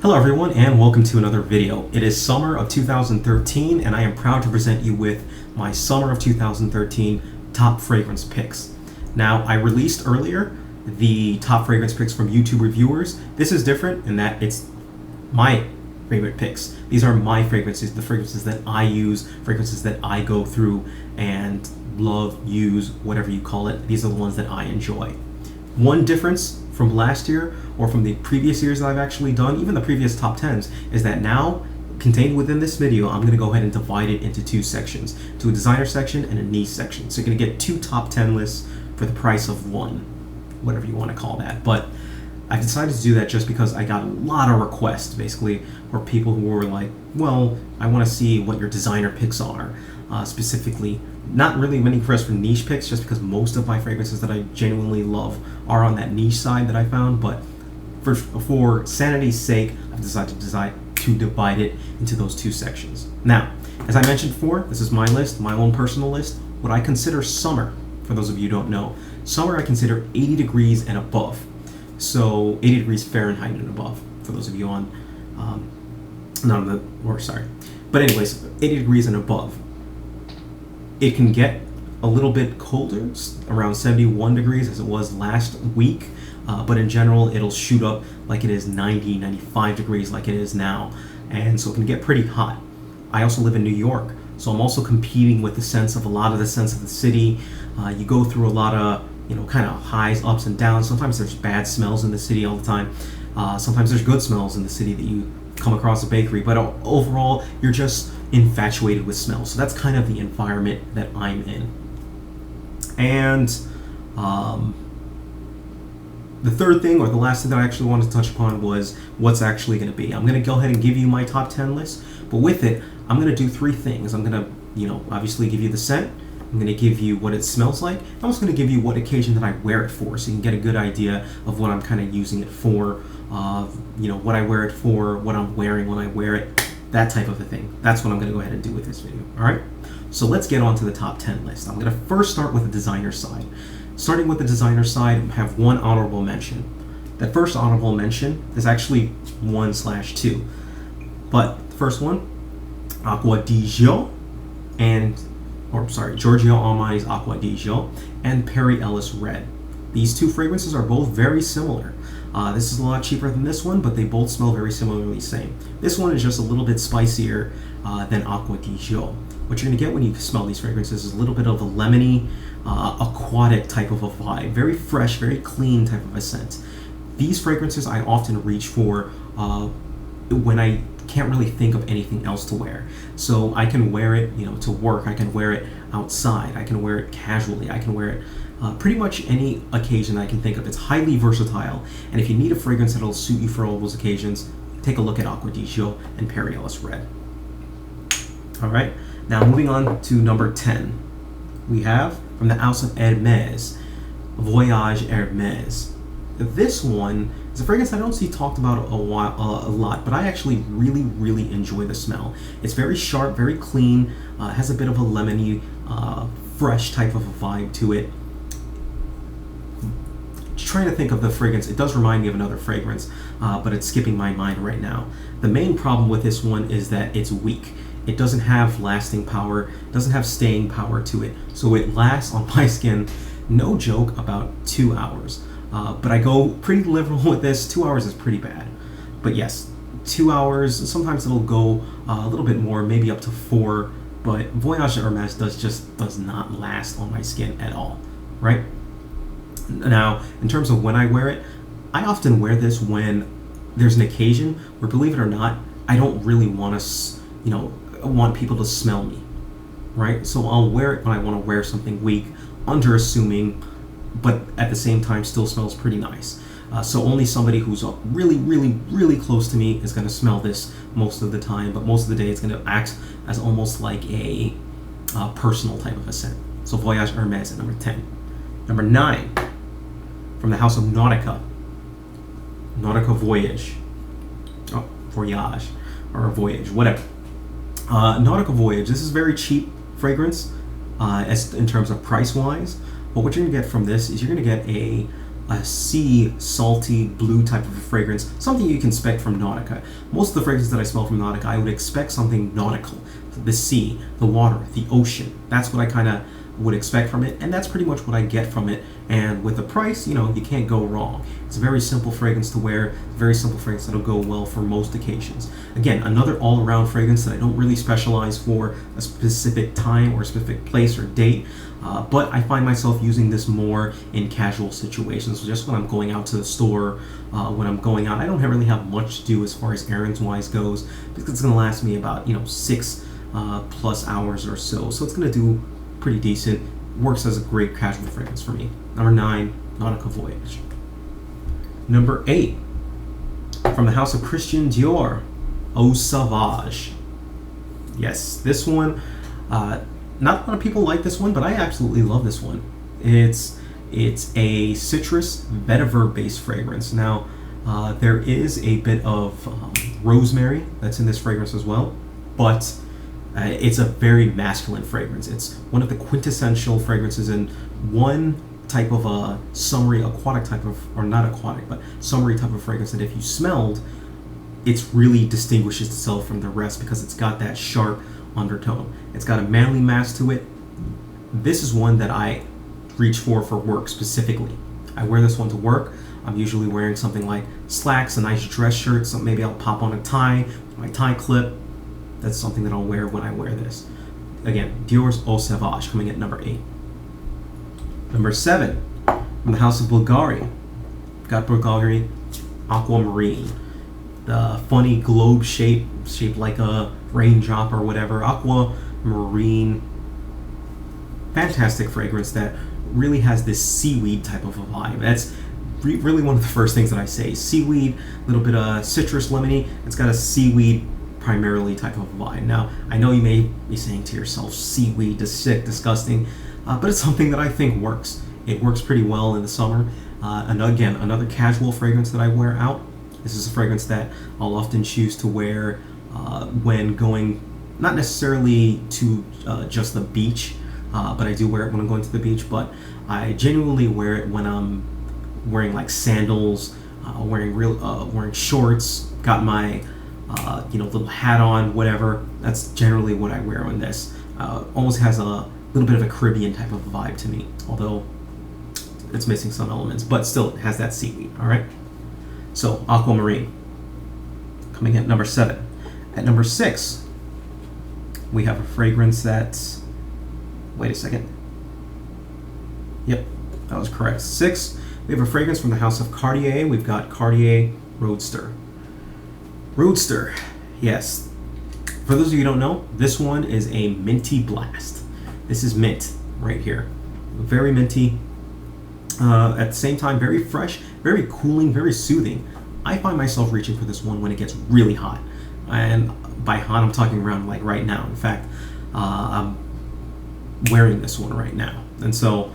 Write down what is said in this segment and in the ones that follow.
Hello everyone and welcome to another video. It is summer of 2013 and I am proud to present you with my summer of 2013 top fragrance picks. Now I released earlier the top fragrance picks from YouTube reviewers. This is different in that it's my favorite picks. These are my fragrances, the fragrances that I use, fragrances that I go through and love, use, whatever you call it. These are the ones that I enjoy. One difference from last year or from the previous years that I've actually done, even the previous top 10s, is that now, contained within this video, I'm going to go ahead and divide it into two sections, to a designer section and a niche section. So you're going to get two top 10 lists for the price of one, whatever you want to call that. But I decided to do that just because I got a lot of requests, basically, for people who were like, well, I want to see what your designer picks are, specifically. Not really many requests for niche picks, just because most of my fragrances that I genuinely love are on that niche side that I found, but for sanity's sake, I've decided to divide it into those two sections. Now, as I mentioned before, this is my list, my own personal list. What I consider summer, for those of you who don't know, summer I consider 80 degrees and above. So 80 degrees Fahrenheit and above, for those of you on, but anyways, 80 degrees and above. It can get a little bit colder, around 71 degrees as it was last week, but in general it'll shoot up like it is 90, 95 degrees like it is now, and so it can get pretty hot. I also live in New York, so I'm also competing with the sense of the city. You go through a lot of, kind of highs, ups and downs. Sometimes there's bad smells in the city all the time. Sometimes there's good smells in the city that you come across a bakery, but overall you're just infatuated with smell. So that's kind of the environment that I'm in. And the third thing, or the last thing that I actually wanted to touch upon, was what's actually going to be. I'm going to go ahead and give you my top 10 list, but with it I'm going to do three things. I'm going to obviously give you the scent. I'm going to give you what it smells like. I'm also going to give you what occasion that I wear it for, so you can get a good idea of what I'm kind of using it for, what I wear it for, what I'm wearing when I wear it, that type of a thing. That's what I'm going to go ahead and do with this video. All right, so let's get on to the top 10 list. I'm going to first start with the designer side. Starting with the designer side, I have one honorable mention. That first honorable mention is actually 1/2, but the first one, Acqua di Gio, Giorgio Armani's Acqua di Gio and Perry Ellis Red. These two fragrances are both very similar. This is a lot cheaper than this one, but they both smell very similarly same. This one is just a little bit spicier than Acqua di Gio. What you're going to get when you smell these fragrances is a little bit of a lemony, aquatic type of a vibe. Very fresh, very clean type of a scent. These fragrances I often reach for when I can't really think of anything else to wear. So I can wear it, to work. I can wear it outside. I can wear it casually. I can wear it pretty much any occasion I can think of. It's highly versatile, and if you need a fragrance that'll suit you for all those occasions, take a look at Acqua di Gio and Perry Ellis Red. All right, now moving on to number 10, we have from the house of Hermes, Voyage Hermes. This one is a fragrance I don't see talked about a lot, but I actually really enjoy the smell. It's very sharp, very clean, has a bit of a lemony, fresh type of a vibe to it. Trying to think of the fragrance, it does remind me of another fragrance, but it's skipping my mind right now. The main problem with this one is that it's weak. It doesn't have lasting power, doesn't have staying power to it, so it lasts on my skin, no joke, about 2 hours. But I go pretty liberal with this. 2 hours is pretty bad, but yes, 2 hours. Sometimes it'll go a little bit more, maybe up to 4, but Voyage Hermes does not last on my skin at all, right? Now, in terms of when I wear it, I often wear this when there's an occasion where, believe it or not, I don't really want to, want people to smell me, right? So I'll wear it when I want to wear something weak, under assuming, but at the same time still smells pretty nice. So only somebody who's really close to me is going to smell this most of the time, but most of the day it's going to act as almost like a personal type of a scent. So Voyage Hermes at number 10. Number 9, from the house of Nautica, Voyage. Oh, Voyage, or Voyage, whatever. Nautica Voyage, this is very cheap fragrance in terms of price-wise, but what you're going to get from this is you're going to get a a sea, salty, blue type of a fragrance, something you can expect from Nautica. Most of the fragrances that I smell from Nautica, I would expect something nautical. The sea, the water, the ocean. That's what I kind of would expect from it, and that's pretty much what I get from it. And with the price, you know, you can't go wrong. It's a very simple fragrance to wear, very simple fragrance that'll go well for most occasions. Again, another all-around fragrance that I don't really specialize for a specific time or a specific place or date, but I find myself using this more in casual situations. So just when I'm going out to the store, when I'm going out, I don't really have much to do as far as errands-wise goes, because it's going to last me about, you know, 6 plus hours or so. So it's going to do pretty decent. Works as a great casual fragrance for me. Number 9, Nautica Voyage. Number 8, from the house of Christian Dior, Eau Sauvage. Yes, this one, not a lot of people like this one, but I absolutely love this one. It's a citrus vetiver based fragrance. Now, there is a bit of rosemary that's in this fragrance as well, but it's a very masculine fragrance. It's one of the quintessential fragrances in one type of a summery aquatic type of, or not aquatic, but summery type of fragrance that if you smelled, it really distinguishes itself from the rest because it's got that sharp undertone. It's got a manly mask to it. This is one that I reach for work specifically. I wear this one to work. I'm usually wearing something like slacks, a nice dress shirt, so maybe I'll pop on a tie, my tie clip. That's something that I'll wear when I wear this. Again, Dior's Eau Sauvage coming at number 8. Number 7, from the house of Bvlgari. Got Bvlgari Aquamarine. The funny globe shape, shaped like a raindrop or whatever. Aquamarine. Fantastic fragrance that really has this seaweed type of a vibe. That's really one of the first things that I say. Seaweed, a little bit of citrus lemony. It's got a seaweed primarily type of vibe. Now, I know you may be saying to yourself, seaweed is sick, disgusting, but it's something that I think works. It works pretty well in the summer. And again, another casual fragrance that I wear out. This is a fragrance that I'll often choose to wear when going, not necessarily to just the beach, but I do wear it when I'm going to the beach, but I genuinely wear it when I'm wearing like sandals, wearing shorts, got my little hat on, whatever. That's generally what I wear on this. Almost has a little bit of a Caribbean type of vibe to me, although it's missing some elements, but still it has that seaweed, all right? So, Aquamarine, coming at number 7. At number 6, we have a fragrance that's, wait a second. Yep, that was correct. 6, we have a fragrance from the house of Cartier. We've got Cartier Roadster. Roadster, yes. For those of you who don't know, this one is a minty blast. This is mint right here. Very minty. At the same time, very fresh, very cooling, very soothing. I find myself reaching for this one when it gets really hot. And by hot, I'm talking around like right now. In fact, I'm wearing this one right now. And so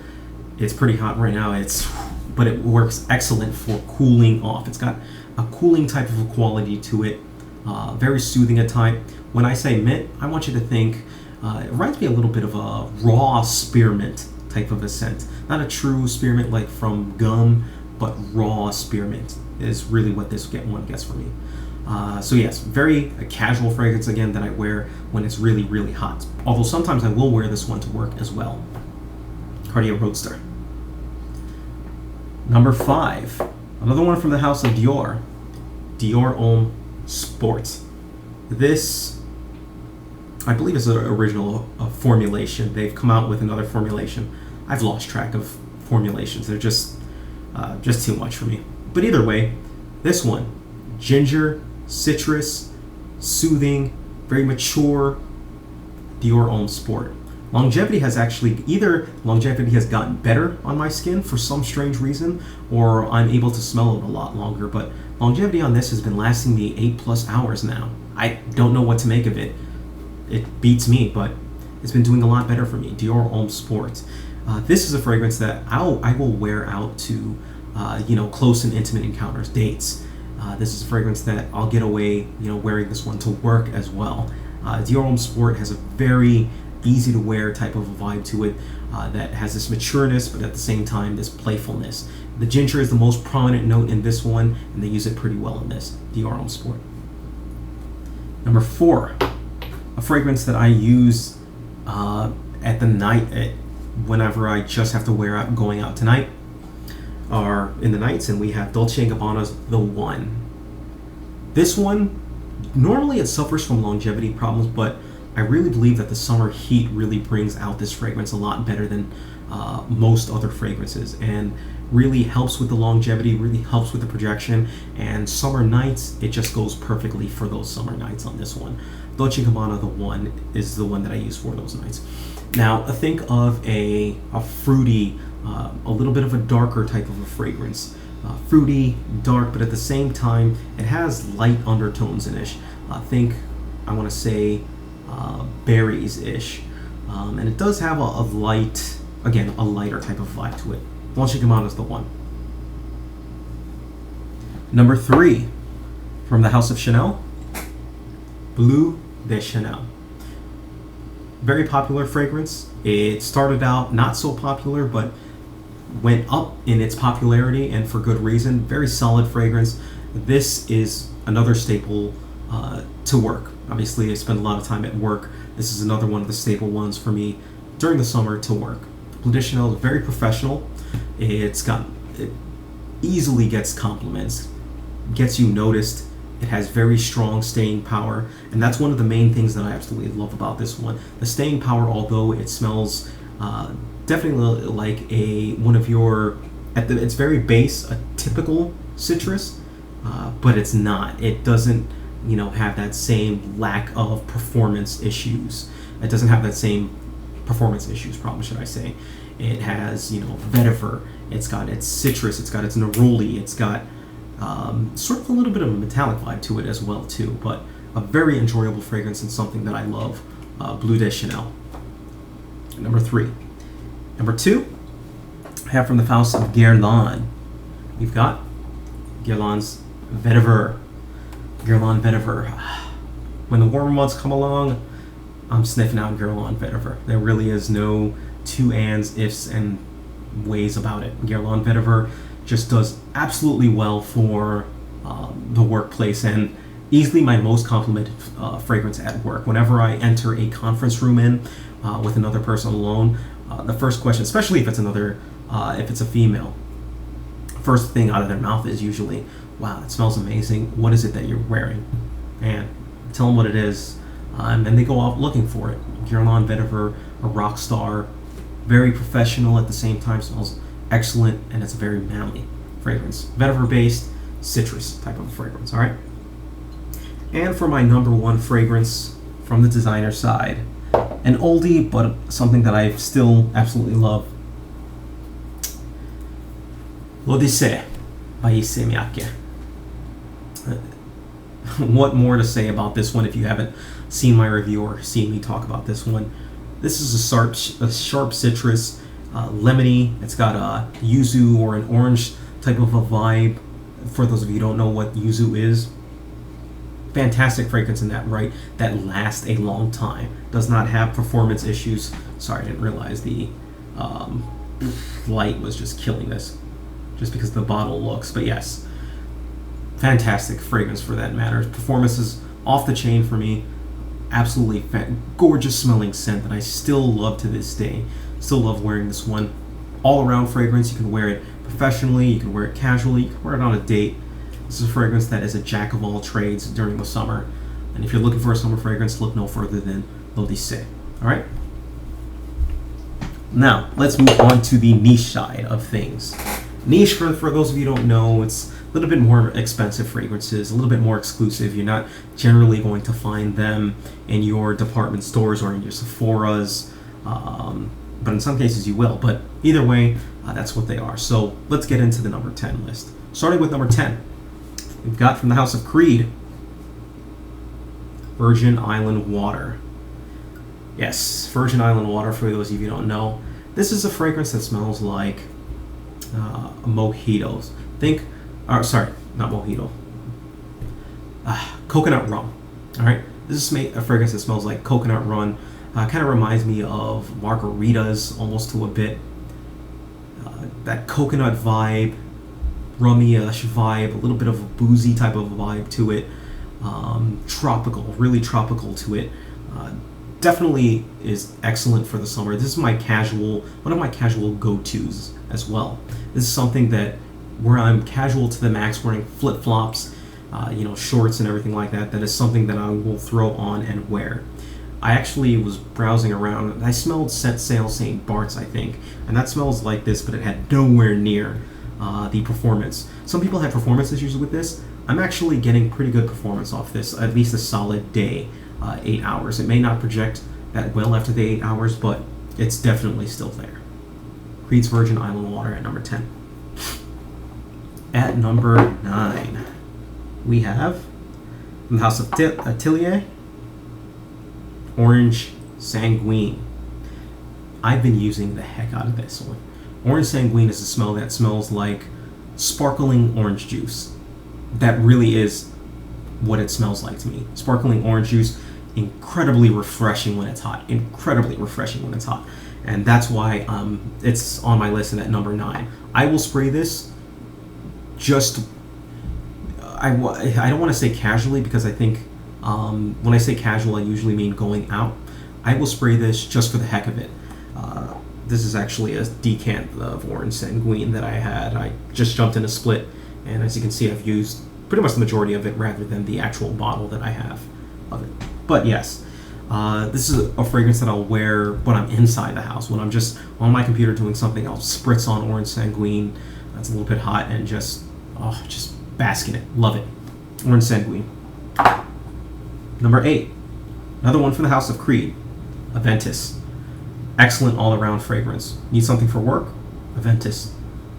it's pretty hot right now. But it works excellent for cooling off. It's got a cooling type of a quality to it. Very soothing at time. When I say mint, I want you to think, it reminds me a little bit of a raw spearmint type of a scent. Not a true spearmint like from gum, but raw spearmint is really what this one gets for me. So yes, very a casual fragrance again that I wear when it's really, really hot. Although sometimes I will wear this one to work as well. Cartier Roadster. Number 5, another one from the house of Dior. Dior Homme Sport. This, I believe, is an original formulation. They've come out with another formulation. I've lost track of formulations. They're just too much for me. But either way, this one, ginger, citrus, soothing, very mature, Dior Homme Sport. Longevity has gotten better on my skin for some strange reason, or I'm able to smell it a lot longer, but longevity on this has been lasting me 8+ hours now. I don't know what to make of it. It beats me, but it's been doing a lot better for me. Dior Homme Sport. This is a fragrance that I will wear out to close and intimate encounters, dates. This is a fragrance that I'll get away, wearing this one to work as well. Dior Homme Sport has a very easy to wear type of a vibe to it that has this matureness, but at the same time this playfulness. The ginger is the most prominent note in this one, and they use it pretty well in this Dior Homme Sport. Number 4, a fragrance that I use at the night, whenever I just have to wear out going out tonight, or in the nights, and we have Dolce Gabbana's The One. This one, normally it suffers from longevity problems, but I really believe that the summer heat really brings out this fragrance a lot better than most other fragrances, and really helps with the longevity, really helps with the projection, and summer nights, it just goes perfectly for those summer nights on this one. Dolce Gabbana The One is the one that I use for those nights. Now, think of a fruity, a little bit of a darker type of a fragrance. Fruity, dark, but at the same time, it has light undertones in it. I want to say, berries-ish. And it does have a light, again, a lighter type of vibe to it. Dolce Gabbana is The One. Number 3, from the House of Chanel, Bleu de Chanel. Very popular fragrance. It started out not so popular, but went up in its popularity, and for good reason. Very solid fragrance. This is another staple to work. Obviously, I spend a lot of time at work. This is another one of the staple ones for me during the summer to work. Bleu de Chanel is very professional. It easily gets compliments, gets you noticed. It has very strong staying power, and that's one of the main things that I absolutely love about this one. The staying power, although it smells definitely like one of your, at its very base, a typical citrus, but it's not. It doesn't, have that same lack of performance issues. It doesn't have that same performance issues problem, should I say. It has, vetiver. It's got its citrus. It's got its neroli. It's got sort of a little bit of a metallic vibe to it as well, too. But a very enjoyable fragrance and something that I love. Bleu de Chanel. Number 3. Number 2, I have from the house of Guerlain. We've got Guerlain's Vetiver. Guerlain Vetiver. When the warmer months come along, I'm sniffing out Guerlain Vetiver. There really is no two ands, ifs, and ways about it. Guerlain Vetiver just does absolutely well for the workplace, and easily my most complimented fragrance at work. Whenever I enter a conference room with another person alone, the first question, especially if it's a female, first thing out of their mouth is usually, "Wow, it smells amazing. What is it that you're wearing?" And tell them what it is, and then they go out looking for it. Guerlain Vetiver, a rock star, very professional at the same time, smells excellent, and it's a very manly fragrance. Vetiver-based, citrus type of fragrance, all right? And for my number 1 fragrance from the designer side, an oldie, but something that I still absolutely love. L'Odyssée by Issey Miyake. What more to say about this one if you haven't seen my review or seen me talk about this one? This is a sharp citrus, lemony. It's got a yuzu or an orange type of a vibe. For those of you who don't know what yuzu is, fantastic fragrance in that, right? That lasts a long time. Does not have performance issues. Sorry, I didn't realize the light was just killing this, just because the bottle looks. But yes, fantastic fragrance for that matter. Performance is off the chain for me. Absolutely gorgeous smelling scent that I still love to this day. Still love wearing this one. All around fragrance. You can wear it professionally, you can wear it casually, you can wear it on a date. This is a fragrance that is a jack of all trades during the summer. And if you're looking for a summer fragrance, look no further than L'Odyssée. Alright? Now, let's move on to the niche side of things. Niche, for those of you who don't know, it's a little bit more expensive fragrances, a little bit more exclusive. You're not generally going to find them in your department stores or in your Sephora's, but in some cases you will. But either way, that's what they are. So let's get into the number 10 list. Starting with number 10, we've got from the House of Creed, Virgin Island Water. Yes, Virgin Island Water, for those of you who don't know. This is a fragrance that smells like mojitos. Sorry, not mojito. Coconut rum. All right, this is a fragrance that smells like coconut rum. Kind of reminds me of margaritas almost to a bit. That coconut vibe, rummy-ish vibe, a little bit of a boozy type of a vibe to it. Tropical, really tropical to it. Definitely is excellent for the summer. This is one of my casual go-tos as well. This is something that where I'm casual to the max, wearing flip-flops, shorts and everything like that. That is something that I will throw on and wear. I actually was browsing around, and I smelled Scent Sale St. Bart's, I think, and that smells like this, but it had nowhere near the performance. Some people have performance issues with this. I'm actually getting pretty good performance off this, at least a solid day, 8 hours. It may not project that well after the 8 hours, but it's definitely still there. Creed's Virgin Island Water at number 10. At number 9, we have, from the House of Atelier, Orange Sanguine. I've been using the heck out of this one. Orange Sanguine is a smell that smells like sparkling orange juice. That really is what it smells like to me. Sparkling orange juice, incredibly refreshing when it's hot. Incredibly refreshing when it's hot. And that's why it's on my list and at number 9. I will spray this I don't want to say casually, because I think when I say casual, I usually mean going out. I will spray this just for the heck of it. This is actually a decant of Orange Sanguine that I had. I just jumped in a split, and as you can see, I've used pretty much the majority of it rather than the actual bottle that I have of it. But yes, this is a fragrance that I'll wear when I'm inside the house. When I'm just on my computer doing something, I'll spritz on Orange Sanguine. That's a little bit hot, and just bask in it. Love it. Orange Sanguine. Number 8. Another one from the House of Creed. Aventus. Excellent all-around fragrance. Need something for work? Aventus.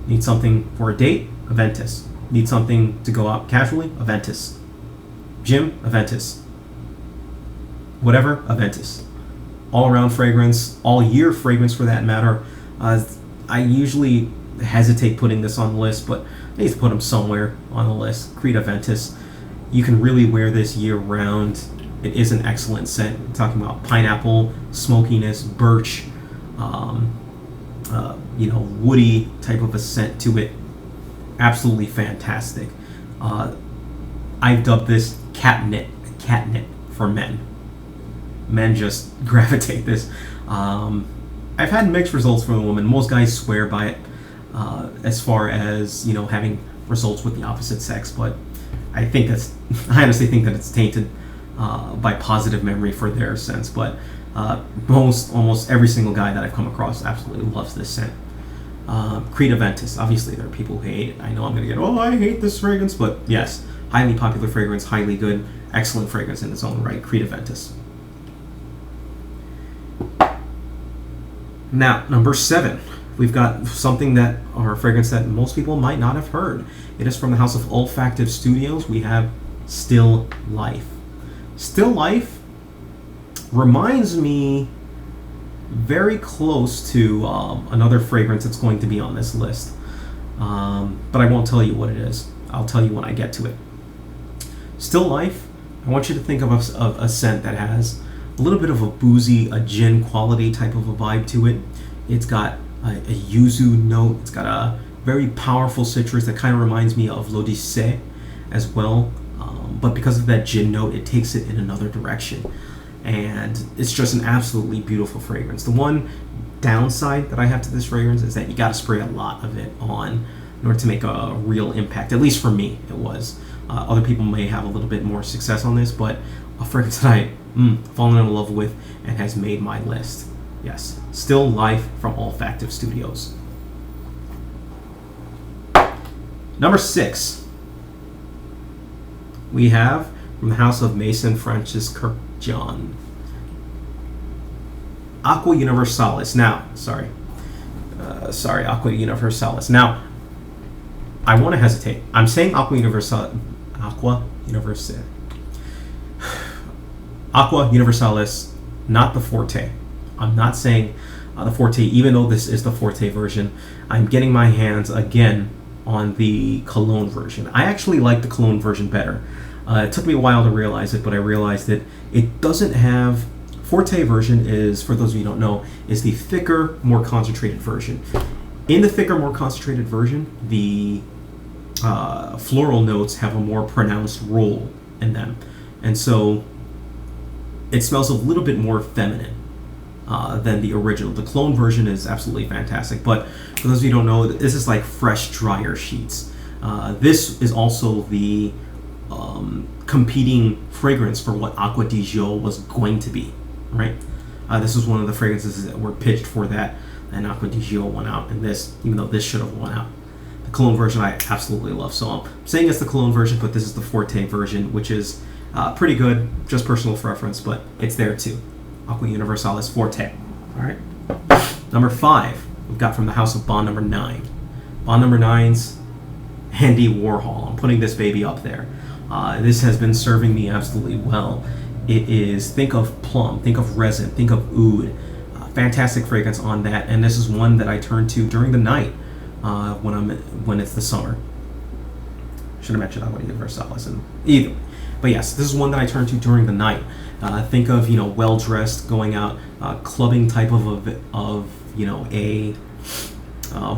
Need something for a date? Aventus. Need something to go out casually? Aventus. Gym? Aventus. Whatever? Aventus. All-around fragrance, all-year fragrance for that matter. I usually hesitate putting this on the list, but I need to put them somewhere on the list. Creed Aventus. You can really wear this year-round. It is an excellent scent. I'm talking about pineapple, smokiness, birch, woody type of a scent to it. Absolutely fantastic. I've dubbed this catnip for men. Men just gravitate this. I've had mixed results from a woman. Most guys swear by it as far as having results with the opposite sex, but I honestly think that it's tainted by positive memory for their sense. But almost every single guy that I've come across absolutely loves this scent. Creed Aventus. Obviously, there are people who hate it. I know I'm going to get, I hate this fragrance, but yes, highly popular fragrance, highly good, excellent fragrance in its own right. Creed Aventus. Now, number 7. We've got something or a fragrance that most people might not have heard. It is from the House of Olfactive Studios. We have Still Life. Still Life reminds me very close to another fragrance that's going to be on this list. But I won't tell you what it is. I'll tell you when I get to it. Still Life, I want you to think of a scent that has a little bit of a boozy, a gin quality type of a vibe to it. It's got a yuzu note. It's got a very powerful citrus that kind of reminds me of l'Odyssée as well. But because of that gin note, it takes it in another direction. And it's just an absolutely beautiful fragrance. The one downside that I have to this fragrance is that you got to spray a lot of it on in order to make a real impact. At least for me, it was. Other people may have a little bit more success on this, but a fragrance that I've fallen in love with and has made my list. Yes, Still Life from Olfactive Studios. Number 6. We have from the House of Maison Francis Kurkdjian. Acqua Universalis. Now, Acqua Universalis. Now, I want to hesitate. I'm saying Acqua Universalis. Acqua Universalis, not the Forte. I'm not saying the Forte, even though this is the Forte version. I'm getting my hands again on the Cologne version. I actually like the Cologne version better. It took me a while to realize it, but I realized that it doesn't have... Forte version is, for those of you who don't know, is the thicker, more concentrated version. In the thicker, more concentrated version, the floral notes have a more pronounced role in them, and so it smells a little bit more feminine than the original. The clone version is absolutely fantastic, but for those of you who don't know, this is like fresh dryer sheets. This is also the competing fragrance for what Acqua di Gio was going to be, right? This was one of the fragrances that were pitched for that, and Acqua di Gio won out, and this, even though this should have won out. The Cologne version I absolutely love, so I'm saying it's the Cologne version, but this is the Forte version, which is pretty good, just personal preference, but it's there too. Acqua Universalis Forte. All right. Number 5, we've got from the house of Bond Number 9. Bond Number 9's Andy Warhol. I'm putting this baby up there. This has been serving me absolutely well. It is, think of plum, think of resin, think of oud. Fantastic fragrance on that, and this is one that I turn to during the night when it's the summer. Should have mentioned Acqua Universalis and either. But yes, this is one that I turn to during the night. Think of, well dressed, going out, clubbing type of a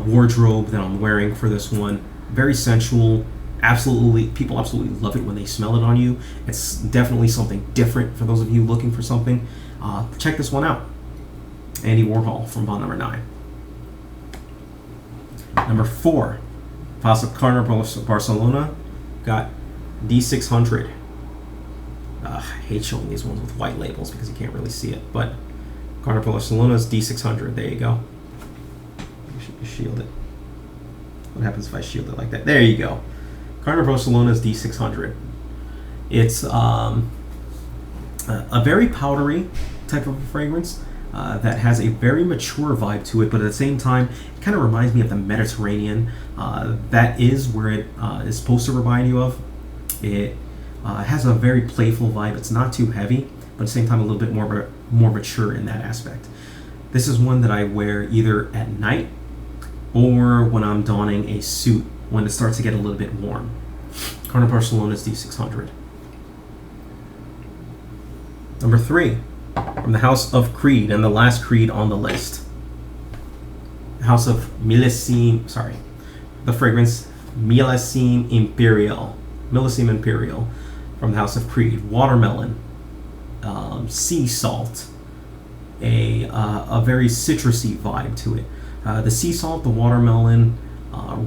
wardrobe that I'm wearing for this one. Very sensual. People absolutely love it when they smell it on you. It's definitely something different for those of you looking for something. Check this one out. Andy Warhol from Bond Number 9. Number 4, House of Carner, Barcelona, got D600. I hate showing these ones with white labels because you can't really see it, but Carner Barcelona's D600. There you go. Shield it. What happens if I shield it like that? There you go. Carner Barcelona's D600. It's a very powdery type of fragrance that has a very mature vibe to it, but at the same time, it kind of reminds me of the Mediterranean. That is where it is supposed to remind you of. It has a very playful vibe. It's not too heavy, but at the same time, a little bit more mature in that aspect. This is one that I wear either at night or when I'm donning a suit when it starts to get a little bit warm. Carner Barcelona's D600. Number 3, from the house of Creed, and the last Creed on the list. The house of Millesime, the fragrance Millesime Imperial. Millesime Imperial from the house of Creed. Watermelon, sea salt, a very citrusy vibe to it. The sea salt, the watermelon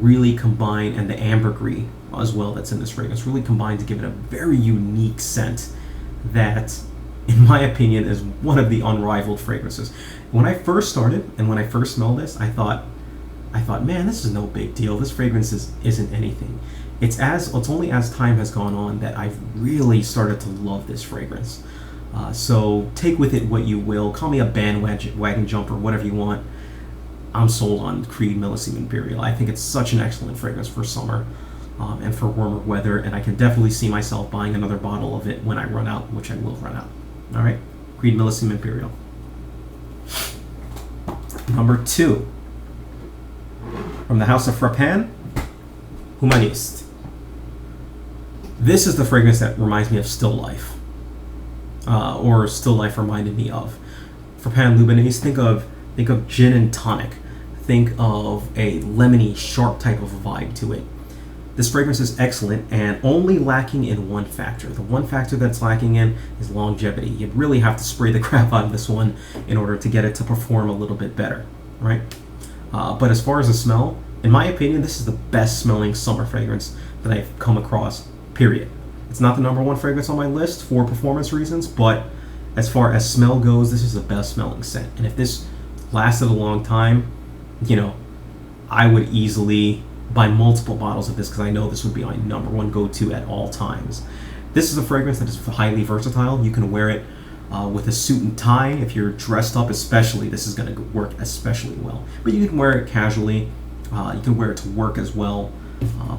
really combine, and the ambergris as well that's in this fragrance really combine to give it a very unique scent that, in my opinion, is one of the unrivaled fragrances. When I first started and when I first smelled this, I thought, man, this is no big deal. This fragrance isn't anything. It's only as time has gone on that I've really started to love this fragrance. So take with it what you will. Call me a bandwagon jumper, whatever you want. I'm sold on Creed Millesime Imperial. I think it's such an excellent fragrance for summer and for warmer weather, and I can definitely see myself buying another bottle of it when I run out, which I will run out. All right, Creed Millesime Imperial. Number 2, from the house of Frapin, Humaniste. This is the fragrance that reminds me of Still Life, or Still Life reminded me of. Frapin Humaniste, think of gin and tonic. Think of a lemony, sharp type of a vibe to it. This fragrance is excellent and only lacking in one factor. The one factor that's lacking in is longevity. You'd really have to spray the crap out of this one in order to get it to perform a little bit better, right? But as far as the smell, in my opinion, this is the best smelling summer fragrance that I've come across, period. It's not the number 1 fragrance on my list for performance reasons, but as far as smell goes, this is the best smelling scent. And if this lasted a long time, I would easily buy multiple bottles of this because I know this would be my number 1 go-to at all times. This is a fragrance that is highly versatile. You can wear it with a suit and tie. If you're dressed up especially, this is going to work especially well. But you can wear it casually. You can wear it to work as well.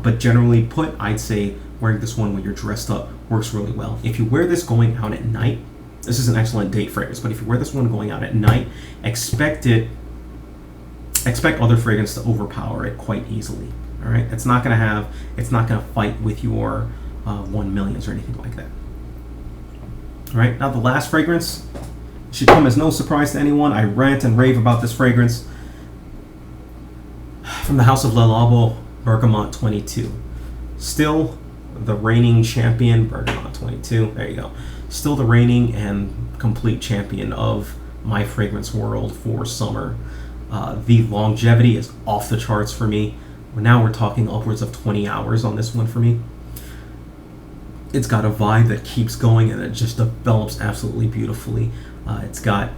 But generally I'd say wearing this one when you're dressed up works really well. If you wear this going out at night, this is an excellent date fragrance, but if you wear this one going out at night, expect other fragrance to overpower it quite easily. All right, it's not gonna fight with your 1 millions or anything like that. All right, now the last fragrance should come as no surprise to anyone. I rant and rave about this fragrance. From the house of Le Labo, Bergamot 22. Still the reigning champion, Bergamot 22. There you go. Still the reigning and complete champion of my fragrance world for summer. The longevity is off the charts for me. Now we're talking upwards of 20 hours on this one for me. It's got a vibe that keeps going and it just develops absolutely beautifully. It's got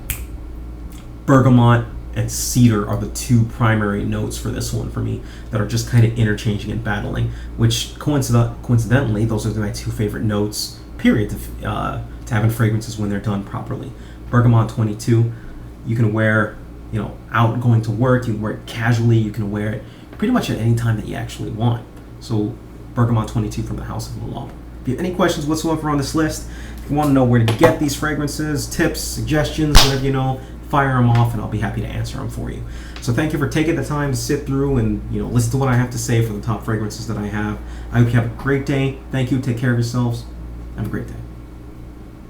bergamot and cedar are the two primary notes for this one for me that are just kind of interchanging and battling, which coincidentally, those are my two favorite notes, period, to have in fragrances when they're done properly. Bergamot 22, you can wear, out going to work, you can wear it casually, you can wear it pretty much at any time that you actually want. So Bergamot 22 from the House of Millau. If you have any questions whatsoever on this list, if you want to know where to get these fragrances, tips, suggestions, whatever fire them off and I'll be happy to answer them for you. So thank you for taking the time to sit through and listen to what I have to say for the top fragrances that I have. I hope you have a great day. Thank you. Take care of yourselves. Have a great day.